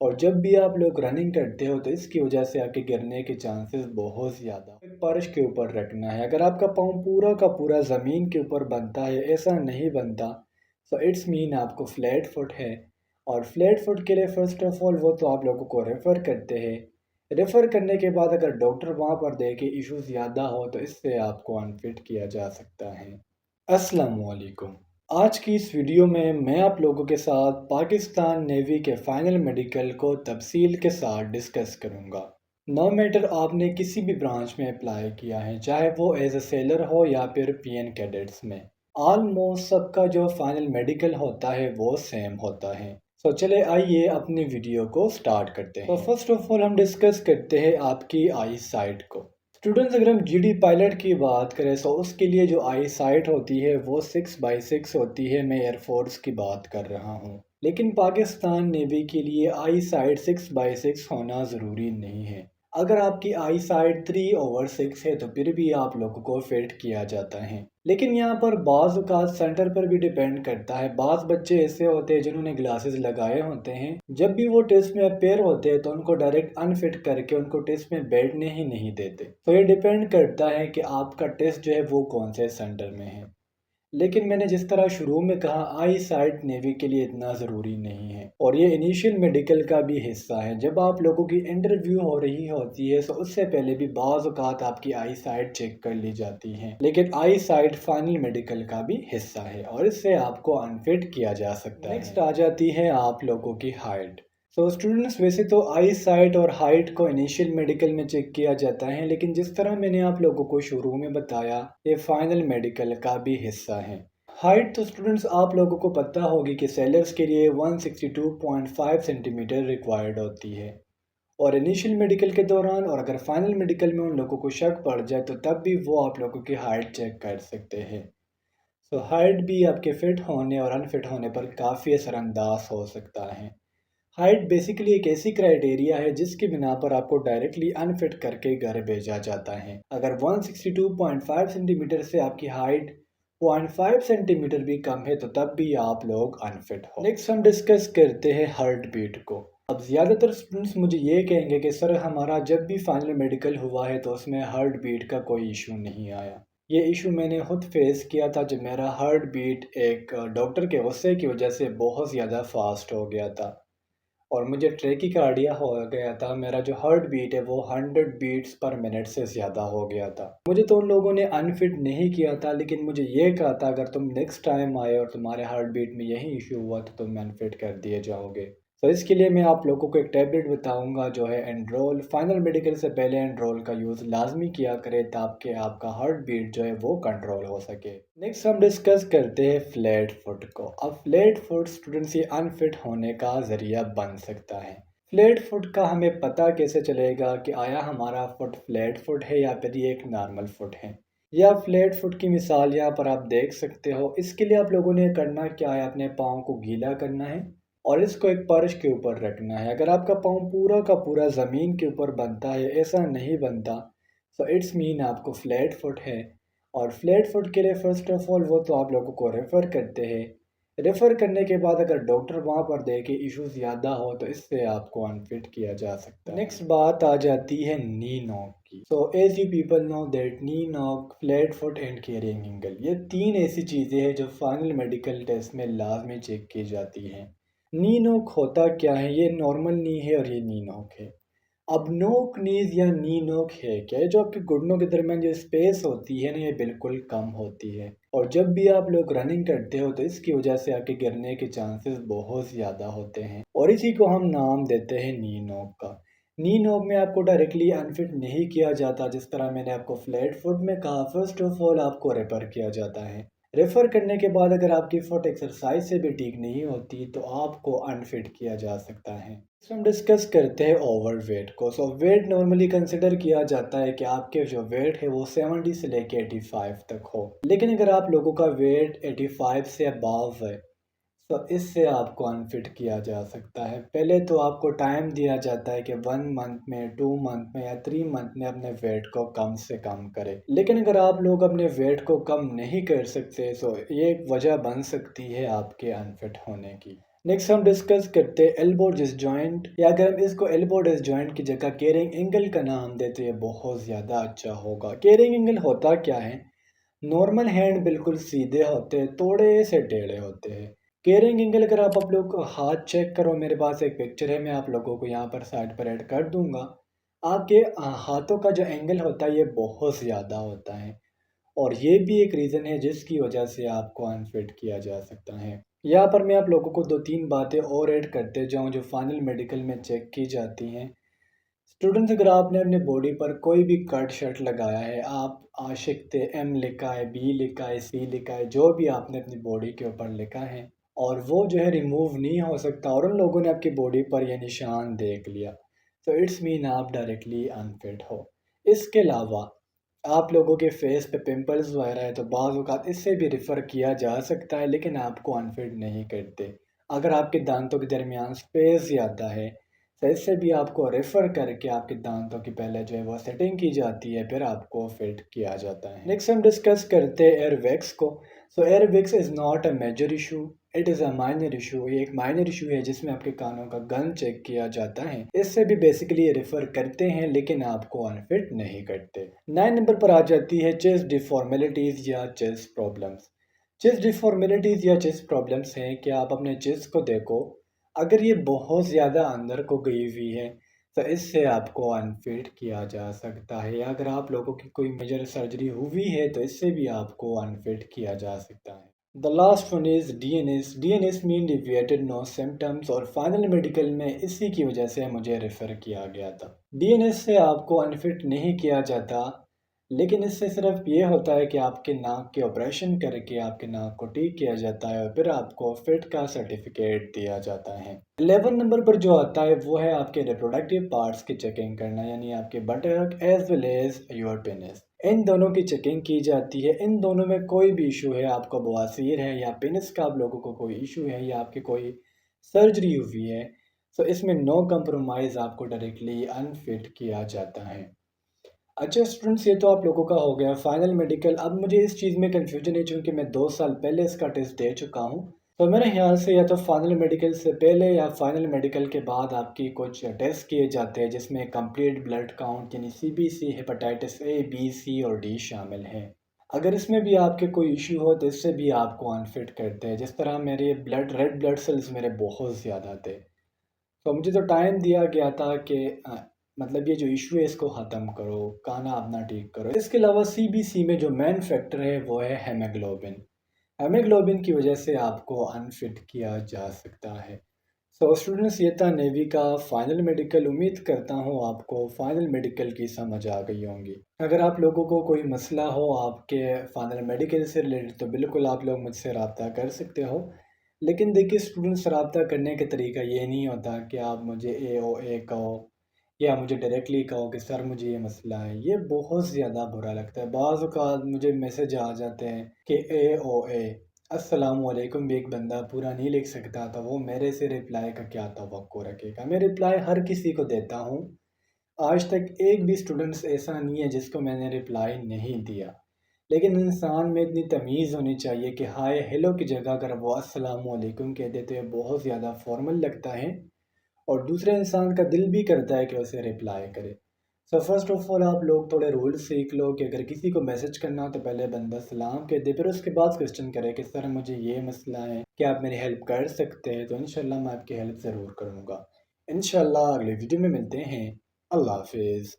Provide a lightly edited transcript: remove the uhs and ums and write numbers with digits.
और जब भी आप लोग रनिंग करते हो तो इसकी वजह से आपके गिरने के चांसेस बहुत ज़्यादा। एक फर्श के ऊपर रखना है। अगर आपका पाँव पूरा का पूरा ज़मीन के ऊपर बनता है, ऐसा नहीं बनता, सो इट्स मीन आपको फ्लैट फुट है। और फ्लैट फुट के लिए फ़र्स्ट ऑफ़ ऑल वो तो आप लोगों को रेफ़र करते हैं। रेफ़र करने के बाद अगर डॉक्टर वहाँ पर देखे इश्यू ज़्यादा हो तो इससे आपको अनफिट किया जा सकता है। अस्सलाम वालेकुम। आज की इस वीडियो में मैं आप लोगों के साथ पाकिस्तान नेवी के फाइनल मेडिकल को तफसील के साथ डिस्कस करूंगा। नो मैटर आपने किसी भी ब्रांच में अप्लाई किया है, चाहे वो एज ए सेलर हो या फिर पीएन कैडेट्स में, ऑलमोस्ट सबका जो फाइनल मेडिकल होता है वो सेम होता है। तो चले आइए अपनी वीडियो को स्टार्ट करते हैं। तो फर्स्ट ऑफ ऑल हम डिस्कस करते हैं आपकी आई साइट को। स्टूडेंट्स, अगर हम जीडी पायलट की बात करें तो उसके लिए जो आई साइट होती है वो 6x6 होती है। मैं एयरफोर्स की बात कर रहा हूँ, लेकिन पाकिस्तान नेवी के लिए आई साइट 6x6 होना ज़रूरी नहीं है। अगर आपकी आई साइट 3/6 है तो फिर भी आप लोगों को फिट किया जाता है। लेकिन यहाँ पर बाज़ औक़ात सेंटर पर भी डिपेंड करता है। बाज़ बच्चे ऐसे होते हैं जिन्होंने ग्लासेस लगाए होते हैं, जब भी वो टेस्ट में अपेयर होते हैं तो उनको डायरेक्ट अनफिट करके उनको टेस्ट में बैठने ही नहीं देते। तो ये डिपेंड करता है कि आपका टेस्ट जो है वो कौन से सेंटर में है। लेकिन मैंने जिस तरह शुरू में कहा, आई साइट नेवी के लिए इतना ज़रूरी नहीं है और ये इनिशियल मेडिकल का भी हिस्सा है। जब आप लोगों की इंटरव्यू हो रही होती है तो उससे पहले भी बाज़ औक़ात आपकी आई साइट चेक कर ली जाती है। लेकिन आई साइट फाइनल मेडिकल का भी हिस्सा है और इससे आपको अनफिट किया जा सकता है। नेक्स्ट आ जाती है आप लोगों की हाइट। तो स्टूडेंट्स, वैसे तो आई साइट और हाइट को इनिशियल मेडिकल में चेक किया जाता है, लेकिन जिस तरह मैंने आप लोगों को शुरू में बताया, ये फाइनल मेडिकल का भी हिस्सा है। हाइट तो स्टूडेंट्स आप लोगों को पता होगी कि सेलर्स के लिए 162.5 सेंटीमीटर रिक्वायर्ड होती है। और इनिशियल मेडिकल के दौरान और अगर फाइनल मेडिकल में उन लोगों को शक पड़ जाए तो तब भी वो आप लोगों की हाइट चेक कर सकते हैं। सो हाइट भी आपके फिट होने और अनफिट होने पर काफ़ी असरअंदाज हो सकता है। हाइट बेसिकली एक ऐसी क्राइटेरिया है जिसकी बिना पर आपको डायरेक्टली अनफिट करके घर भेजा जाता है। अगर 162.5 सेंटीमीटर से आपकी हाइट 0.5 सेंटीमीटर भी कम है तो तब भी आप लोग अनफिट हो। नेक्स्ट हम डिस्कस करते हैं हार्ट बीट को। अब ज़्यादातर स्टूडेंट्स मुझे ये कहेंगे कि सर हमारा जब भी फाइनल मेडिकल हुआ है तो उसमें हार्ट बीट का कोई इशू नहीं आया। ये इशू मैंने खुद फेस किया था जब मेरा हार्ट बीट एक डॉक्टर के गुस्से की वजह से बहुत ज़्यादा फास्ट हो गया था और मुझे ट्रैकीकार्डिया हो गया था। मेरा जो हार्ट बीट है वो 100 बीट्स पर मिनट से ज़्यादा हो गया था। मुझे तो उन लोगों ने अनफिट नहीं किया था, लेकिन मुझे ये कहा था अगर तुम नेक्स्ट टाइम आए और तुम्हारे हार्ट बीट में यही इशू हुआ तो तुम अनफिट कर दिए जाओगे। तो इसके लिए मैं आप लोगों को एक टैबलेट बताऊंगा जो है एंड्रोल। फाइनल मेडिकल से पहले एंड्रोल का यूज़ लाजमी किया करें ताकि आपका हार्ट बीट जो है वो कंट्रोल हो सके। नेक्स्ट हम डिस्कस करते हैं फ्लैट फुट को। अब फ्लैट फुट स्टूडेंट्स ये अनफिट होने का ज़रिया बन सकता है। फ्लैट फुट का हमें पता कैसे चलेगा कि आया हमारा फुट फ्लैट फुट है या फिर ये एक नॉर्मल फुट है। या फ्लैट फुट की मिसाल यहाँ पर आप देख सकते हो। इसके लिए आप लोगों ने करना क्या है, अपने पाँव को गीला करना है और इसको एक फर्श के ऊपर रखना है। अगर आपका पाँव पूरा का पूरा ज़मीन के ऊपर बनता है, ऐसा नहीं बनता, तो इट्स मीन आपको फ्लैट फुट है। और फ्लैट फुट के लिए फ़र्स्ट ऑफ़ ऑल वो तो आप लोगों को रेफ़र करते हैं। रेफ़र करने के बाद अगर डॉक्टर वहाँ पर देखे इशू ज़्यादा हो तो इससे आपको अनफिट किया जा सकता है। नेक्स्ट बात आ जाती है नी नॉक की। So as you people know that knee knock, flat foot and carrying angle, ये तीन ऐसी चीज़ें हैं जो फाइनल मेडिकल टेस्ट में लाजमी चेक की जाती हैं। नी नॉक होता क्या है? ये नॉर्मल नी है और ये नी नॉक है। अब नोक नीज या नी नोक है क्या? ये जो आपके घुटनों के दरमियान जो स्पेस होती है ना, ये बिल्कुल कम होती है। और जब भी आप लोग रनिंग करते हो तो इसकी वजह से आपके गिरने के चांसेस बहुत ज़्यादा होते हैं और इसी को हम नाम देते हैं नी नोक का। नी नोक में आपको डायरेक्टली अनफिट नहीं किया जाता, जिस तरह मैंने आपको फ्लैट फुट में कहा। फर्स्ट ऑफ ऑल आपको रेफर किया जाता है। रेफ़र करने के बाद अगर आपकी फुट एक्सरसाइज से भी ठीक नहीं होती तो आपको अनफिट किया जा सकता है। तो हम डिस्कस करते हैं ओवर वेट को। सो वेट नॉर्मली कंसिडर किया जाता है कि आपके जो वेट है वो 70 से लेके 85 तक हो। लेकिन अगर आप लोगों का वेट 85 से अबाव है तो इससे आपको अनफिट किया जा सकता है। पहले तो आपको टाइम दिया जाता है कि 1 मंथ में, 2 मंथ में या 3 मंथ में अपने वेट को कम से कम करें। लेकिन अगर आप लोग अपने वेट को कम नहीं कर सकते तो ये एक वजह बन सकती है आपके अनफिट होने की। नेक्स्ट हम डिस्कस करते हैं एल्बो डिसजॉइंट, या अगर हम इसको एल्बो डिसजॉइंट की जगह केयरिंग एंगल का नाम देते हैं बहुत ज़्यादा अच्छा होगा। केयरिंग एंगल होता क्या है? नॉर्मल हैंड बिल्कुल सीधे होते हैं, थोड़े से टेढ़े होते हैं। केयरिंग एंगल अगर आप लोग को हाथ चेक करो, मेरे पास एक पिक्चर है, मैं आप लोगों को यहाँ पर साइड पर ऐड कर दूंगा। आपके हाथों का जो एंगल होता है ये बहुत ज़्यादा होता है, और ये भी एक रीज़न है जिसकी वजह से आपको अनफिट किया जा सकता है। यहाँ पर मैं आप लोगों को दो तीन बातें और ऐड करते जाऊँ जो फाइनल मेडिकल में चेक की जाती हैं। स्टूडेंट्स, अगर आपने अपने बॉडी पर कोई भी कट शर्ट लगाया है, आप आशिक थे, एम लिखा है, बी लिखा है, सी लिखा है, जो भी आपने अपनी बॉडी के ऊपर लिखा है, और वो जो है रिमूव नहीं हो सकता, और उन लोगों ने आपकी बॉडी पर ये निशान देख लिया, तो इट्स मीन आप डायरेक्टली अनफिट हो। इसके अलावा आप लोगों के फेस पे पिंपल्स वगैरह है तो बाज़ औक़ात इससे भी रेफ़र किया जा सकता है, लेकिन आपको अनफिट नहीं करते। अगर आपके दांतों के दरमियान स्पेस ज़्यादा है तो इससे भी आपको रेफ़र करके आपके दांतों की पहले जो है वो सेटिंग की जाती है, फिर आपको फिट किया जाता है। नेक्स्ट हम डिस्कस करते हैं एयर वैक्स को। So air wax is not a major issue, it is a minor issue. ये एक माइनर इशू है जिसमें आपके कानों का गन चेक किया जाता है। इससे भी बेसिकली ये रेफ़र करते हैं, लेकिन आपको अनफिट नहीं करते। 9 नंबर पर आ जाती है चेस्ट डिफ़ॉर्मेलिटीज़ या चेस्ट प्रॉब्लम्स। चेस्ट डिफ़ॉर्मेलिटीज़ या चेस्ट प्रॉब्लम्स हैं कि आप अपने चेस्ट को देखो, अगर ये बहुत ज़्यादा अंदर को गई हुई है तो इससे आपको अनफिट किया जा सकता है, या अगर आप लोगों की कोई मेजर सर्जरी हुई है तो इससे भी आपको अनफिट किया जा सकता है। The last one is DNS. DNS mean deviated no symptoms, और फाइनल मेडिकल में इसी की वजह से मुझे रेफ़र किया गया था। डीएनएस से आपको अनफिट नहीं किया जाता, लेकिन इससे सिर्फ ये होता है कि आपके नाक के ऑपरेशन करके आपके नाक को ठीक किया जाता है और फिर आपको फिट का सर्टिफिकेट दिया जाता है। 11 नंबर पर जो आता है वो है आपके रिप्रोडक्टिव पार्ट्स की चेकिंग करना, यानी आपके buttock as well as your penis. इन दोनों की चेकिंग की जाती है। इन दोनों में कोई भी इशू है, आपको बवासीर है या पेनिस का आप लोगों को कोई इशू है या आपकी कोई सर्जरी हुई है, तो इसमें नो कंप्रोमाइज़ आपको डायरेक्टली अनफिट किया जाता है। अच्छा स्टूडेंट्स, ये तो आप लोगों का हो गया फाइनल मेडिकल। अब मुझे इस चीज़ में कन्फ्यूजन है, चूँकि मैं 2 साल पहले इसका टेस्ट दे चुका हूँ, तो मेरे ख्याल से या तो फाइनल मेडिकल से पहले या फाइनल मेडिकल के बाद आपकी कुछ टेस्ट किए जाते हैं जिसमें कंप्लीट ब्लड काउंट यानी सीबीसी, हेपेटाइटिस ए, बी, सी और डी शामिल हैं। अगर इसमें भी आपके कोई इशू हो तो इससे भी आपको अनफिट करते हैं। जिस तरह मेरे रेड ब्लड सेल्स मेरे बहुत ज़्यादा थे, तो मुझे तो टाइम दिया गया था कि मतलब ये जो इशू है इसको ख़त्म करो, खाना अपना ठीक करो। इसके अलावा सीबीसी में जो मेन फैक्टर है वो है हेमोग्लोबिन। हेमोग्लोबिन की वजह से आपको अनफिट किया जा सकता है। सो स्टूडेंट्स, ये था नेवी का फाइनल मेडिकल। उम्मीद करता हूँ आपको फाइनल मेडिकल की समझ आ गई होंगी। अगर आप लोगों को कोई मसला हो आपके फाइनल मेडिकल से रिलेटेड तो बिल्कुल आप लोग मुझसे रब्ता कर सकते हो। लेकिन देखिए स्टूडेंट्स, रब्ता करने का तरीका ये नहीं होता कि आप मुझे ए कहो या मुझे डायरेक्टली कहो कि सर मुझे ये मसला है। ये बहुत ज़्यादा बुरा लगता है। बाज़ औक़ात मुझे मैसेज आ जाते हैं कि ए अस्सलाम वालेकुम भी एक बंदा पूरा नहीं लिख सकता, तो वो मेरे से रिप्लाई का क्या तवक्को रखेगा। मैं रिप्लाई हर किसी को देता हूँ। आज तक एक भी स्टूडेंट्स ऐसा नहीं है जिसको मैंने रिप्लाई नहीं दिया। लेकिन इंसान में इतनी तमीज़ होनी चाहिए कि हाय हेलो की जगह अगर वो अस्सलाम वालेकुम कह दे तो ये बहुत ज़्यादा फॉर्मल लगता है, और दूसरे इंसान का दिल भी करता है कि उसे रिप्लाई करे। सो फर्स्ट ऑफ ऑल आप लोग थोड़े रूल्स सीख लो कि अगर किसी को मैसेज करना हो तो पहले बंदा सलाम कह दे, फिर उसके बाद क्वेश्चन करे कि सर मुझे ये मसला है, क्या आप मेरी हेल्प कर सकते हैं? तो इंशाल्लाह मैं आपकी हेल्प ज़रूर करूँगा। इंशाल्लाह अगले वीडियो में मिलते हैं। अल्लाह हाफ़िज़।